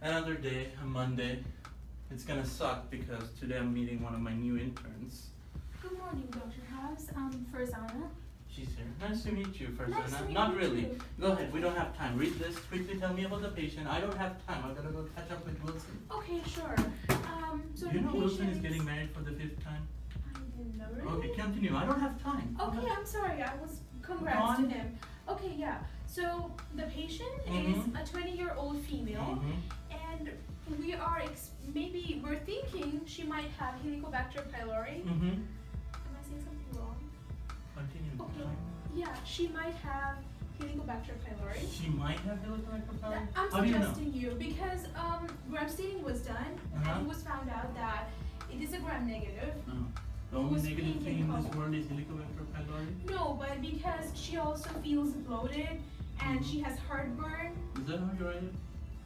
Another day, a Monday. It's gonna suck because today I'm meeting one of my new interns. Good morning, Dr. House. I'm Farzana. She's here. Nice to meet you, Farzana. Nice to meet Not you really. too. Go ahead, we don't have time. Read this, quickly tell me about the patient. I don't have time. I've gotta go catch up with Wilson. Okay, sure. So You the know Wilson is patient- getting married for the 5th time? I didn't know. Really? Okay, continue. I don't have time. Okay, I'm sorry. Congrats to him. Okay, yeah. So the patient is a 20-year-old female, and we are we're thinking she might have Helicobacter pylori. Am I saying something wrong? Continue. Okay. Yeah, she might have Helicobacter pylori. She might have Helicobacter pylori? I'm How do you know? suggesting you because gram staining was done and it was found out that it is a gram negative. The only was negative pink thing in in this color. world is Helicobacter pylori? No, but because she also feels bloated and she has heartburn. Is that how you write it?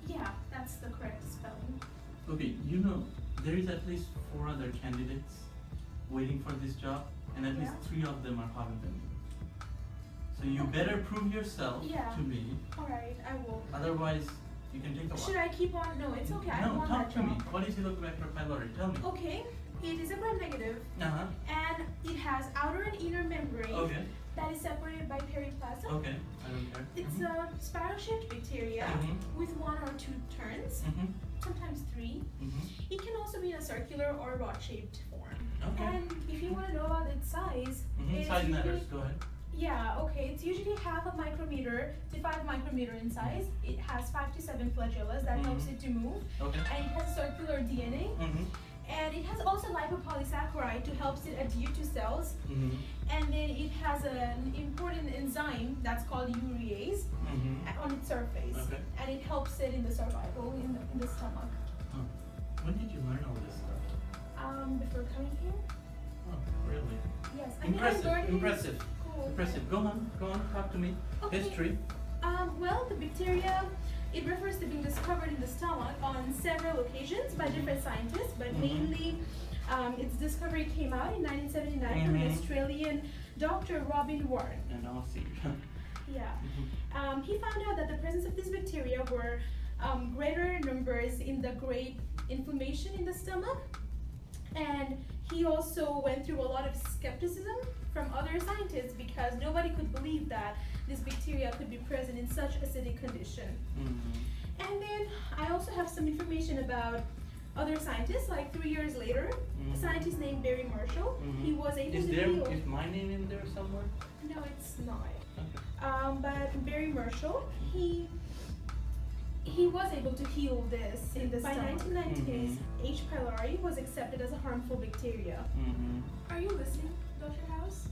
Yeah, that's the correct spelling. Okay, you know, there is at least 4 other candidates waiting for this job, and at least 3 of them are hotter than you. So you better prove yourself to me. Alright, I will. Otherwise, you can take a walk. Should I keep on? No, it's okay. I No, want talk that to me. job. What is Helicobacter pylori? Tell me. Okay, it is a gram negative Uh-huh. and it has outer and inner membrane Okay. that is separated by periplasm. Okay. I don't care. It's a spiral-shaped bacteria with 1 or 2 turns, sometimes 3. It can also be in a circular or rod-shaped form. Okay. And if you want to know about its size, it's Size usually- matters. Go ahead. Yeah, okay. It's usually half a micrometer to 5 micrometer in size. It has 5 to 7 flagellas that helps it to move, Okay. and it has circular DNA. And it has also lipopolysaccharide to help it adhere to cells. And then it has an important enzyme that's called urease on its surface. Okay. And it helps it in the survival in the stomach. When did you learn all this stuff? Before coming here? Oh, really? Yes. Impressive. I learned it. Impressive. Cool. Impressive. Go on, talk to me. Okay. History. Well, the bacteria, it refers to being discovered in the stomach on several occasions by different scientists, but mainly its discovery came out in 1979 from the Australian Dr. Robin Ward. And I'll see. Yeah. He found out that the presence of these bacteria were greater numbers in the grade inflammation in the stomach, and he also went through a lot of skepticism from other scientists because nobody could believe that this bacteria could be present in such acidic condition. And then I also have some information about other scientists, like 3 years later, a scientist named Barry Marshall. He was able to heal. Is my name in there somewhere? No, it's not. Okay. But Barry Marshall, he was able to heal this in the By 1990s, H. pylori was accepted as a harmful bacteria. Are you listening, Dr. House?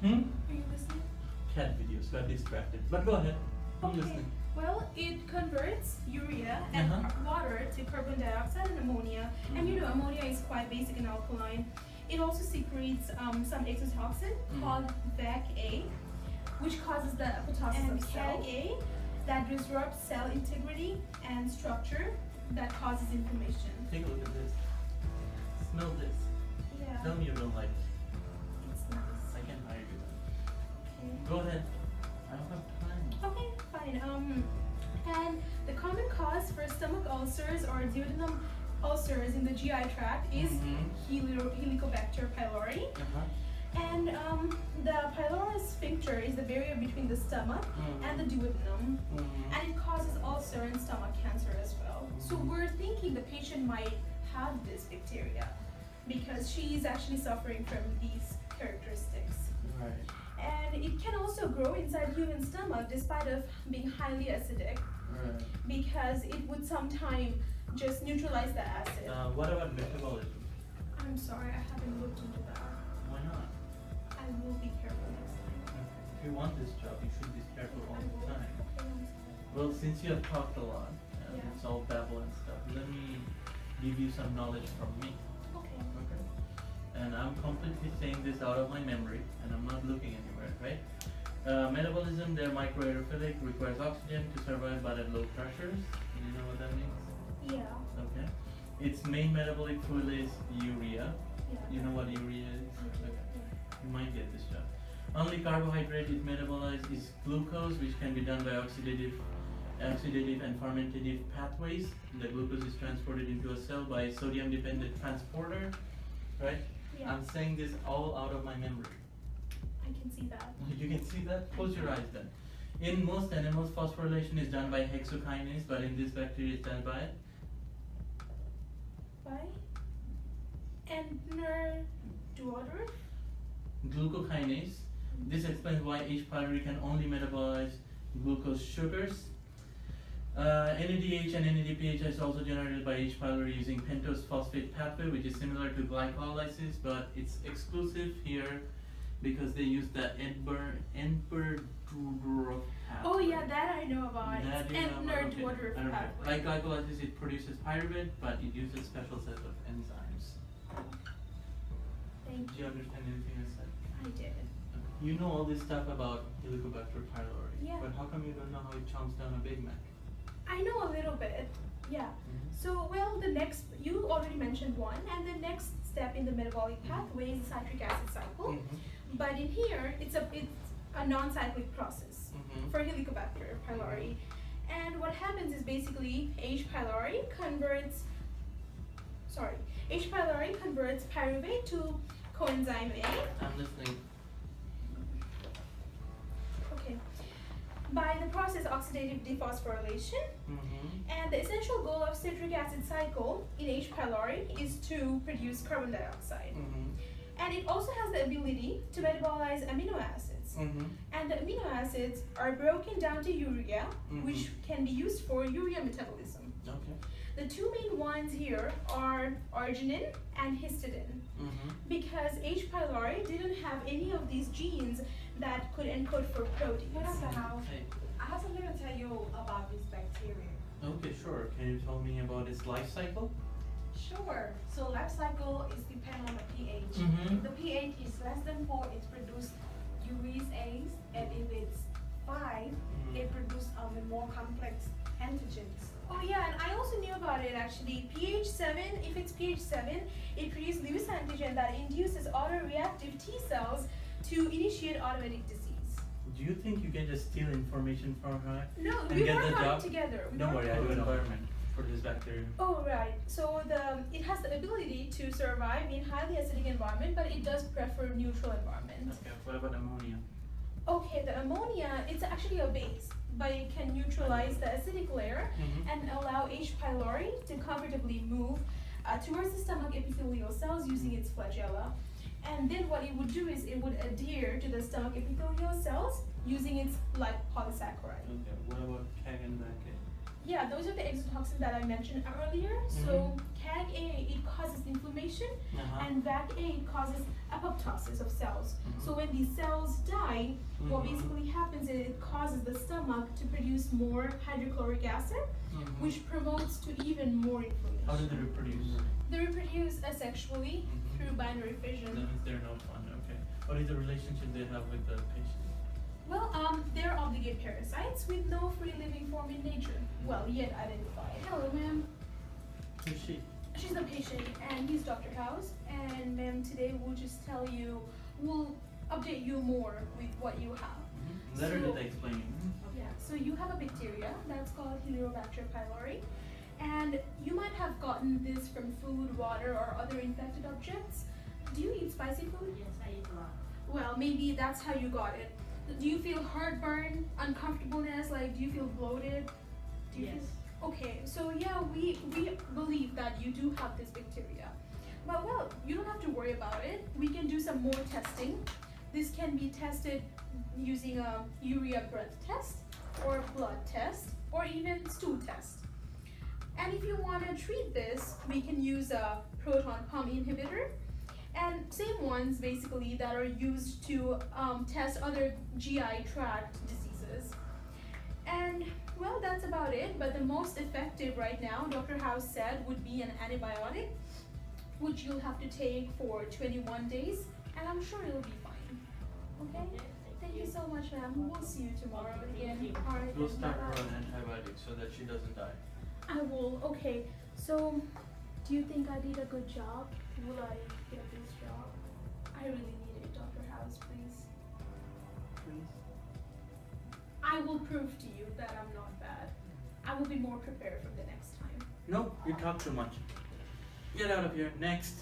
Are you listening? Cat videos, got distracted. But go ahead. I'm listening. Well, it converts urea and water to carbon dioxide and ammonia. And you know, ammonia is quite basic and alkaline. It also secretes some exotoxin called VAC-A, which causes the apoptosis of cells. CAG-A that disrupts cell integrity and structure that causes inflammation. Take a look at this. Smell this. Yeah. Tell me you don't like it. It's nice. I can hire you. Okay. Go ahead. I don't have time. Okay, fine. And the common cause for stomach ulcers or duodenum ulcers in the GI tract is Helicobacter pylori. And the pylorus sphincter is the barrier between the stomach and the duodenum, and it causes ulcer and stomach cancer as well. So we're thinking the patient might have this bacteria because she is actually suffering from these characteristics. Right. And it can also grow inside human stomach despite of being highly acidic, because it would sometimes just neutralize the acid. What about metabolism? I'm sorry, I haven't looked into that. Why not? I will be careful next time. Okay. If you want this job, you should be careful all the time. Okay, I'm sorry. Well, since you have talked a lot, Yeah. it's all babble and stuff, let me give you some knowledge from me. Okay. Okay. And I'm completely saying this out of my memory, and I'm not looking anywhere, right? Metabolism, they're microaerophilic, requires oxygen to survive but at low pressures. Do you know what that means? Yeah. Okay. Its main metabolic fuel is urea. Yeah. You know what urea is? Okay. You might get this job. Only carbohydrate is metabolized is glucose, which can be done by oxidative oxidative and fermentative pathways. The glucose is transported into a cell by sodium-dependent transporter, right? Yeah. I'm saying this all out of my memory. I can see that. You can see that? Close your eyes then. In most animals, phosphorylation is done by hexokinase, but in this bacteria it's done by Duoder? glucokinase. This explains why H. pylori can only metabolize glucose sugars. NADH and NADPH is also generated by H. pylori using pentose phosphate pathway, which is similar to glycolysis, but it's exclusive here because they use the Edinburgh pathway. Oh yeah, that I know about. That you know about, okay. Duoder I don't know. pathway. Like glycolysis, it produces pyruvate, but it uses special set of enzymes. Thank Did you. you understand anything I said? I did. You know all this stuff about Helicobacter pylori, Yeah. but how come you don't know how it chomps down a Big Mac? I know a little bit. Yeah. So, well, the next, you already mentioned one, and the next step in the metabolic pathway is the citric acid cycle. But in here, it's a non-cyclic process for Helicobacter pylori. And what happens is basically H. pylori converts pyruvate to coenzyme A. I'm listening. Okay. By the process oxidative dephosphorylation. And the essential goal of citric acid cycle in H. pylori is to produce carbon dioxide. And it also has the ability to metabolize amino acids. And the amino acids are broken down to urea, which can be used for urea metabolism. Okay. The two main ones here are arginine and histidine. Because H. pylori didn't have any of these genes that could encode for proteins. Hey. I have something to tell you about this bacteria. Okay, sure. Can you tell me about its life cycle? Sure. So life cycle is dependent on the pH. If the pH is less than 4, it produces urease, and if it's 5, it produces the more complex antigens. Oh yeah, and I also knew about it actually. pH 7, if it's pH 7, it produces Lewis antigen that induces autoreactive T cells to initiate automatic disease. Do you think you can just steal information from her? No, And we get work the on job? it together. We Don't work worry, I on do it. environment for this bacteria. Oh right, so it has the ability to survive in highly acidic environment, but it does prefer neutral environment. Okay, what about ammonia? Okay, the ammonia, it's actually a base, but it can neutralize the acidic layer and allow H. pylori to comfortably move towards the stomach epithelial cells using its flagella. And then what it would do is it would adhere to the stomach epithelial cells using its lipopolysaccharide. Okay, what about CAG and BAC-A? Yeah, those are the exotoxins that I mentioned earlier. So CAG-A, it causes inflammation, and VAC-A, it causes apoptosis of cells. So when these cells die, what basically happens is it causes the stomach to produce more hydrochloric acid, which promotes to even more inflammation. How do they reproduce? They reproduce asexually through binary That fission. means they're no fun, okay. What is the relationship they have with the patient? Well, they're obligate parasites with no free living form in nature. Well, yet identified. Hello, ma'am. Who's she? She's the patient, and he's Dr. House. And ma'am, today we'll update you more with what you have. Letter So- that explaining. Yeah, so you have a bacteria that's called Helicobacter pylori, and you might have gotten this from food, water, or other infected objects. Do you eat spicy food? Yes, I eat a lot. Well, maybe that's how you got it. Do you feel heartburn, uncomfortableness, like do you feel bloated? Do you Yes. feel, okay, so yeah, we believe that you do have this bacteria. But well, you don't have to worry about it. We can do some more testing. This can be tested using a urea breath test, or blood test, or even stool test. And if you want to treat this, we can use a proton pump inhibitor, and same ones basically that are used to test other GI tract diseases. And well, that's about it. But the most effective right now, Dr. House said, would be an antibiotic, which you'll have to take for 21 days, and I'm sure it'll be fine. Okay? Thank you so much, ma'am. We'll see you tomorrow again. All right. We'll start her bye-bye. on antibiotics so that she doesn't die. I will. Okay. So, do you think I did a good job? Will I get this job? I really need it, Dr. House, please. Please. I will prove to you that I'm not bad. I will be more prepared for the next time. Nope, you talk too much. Get out of here. Next.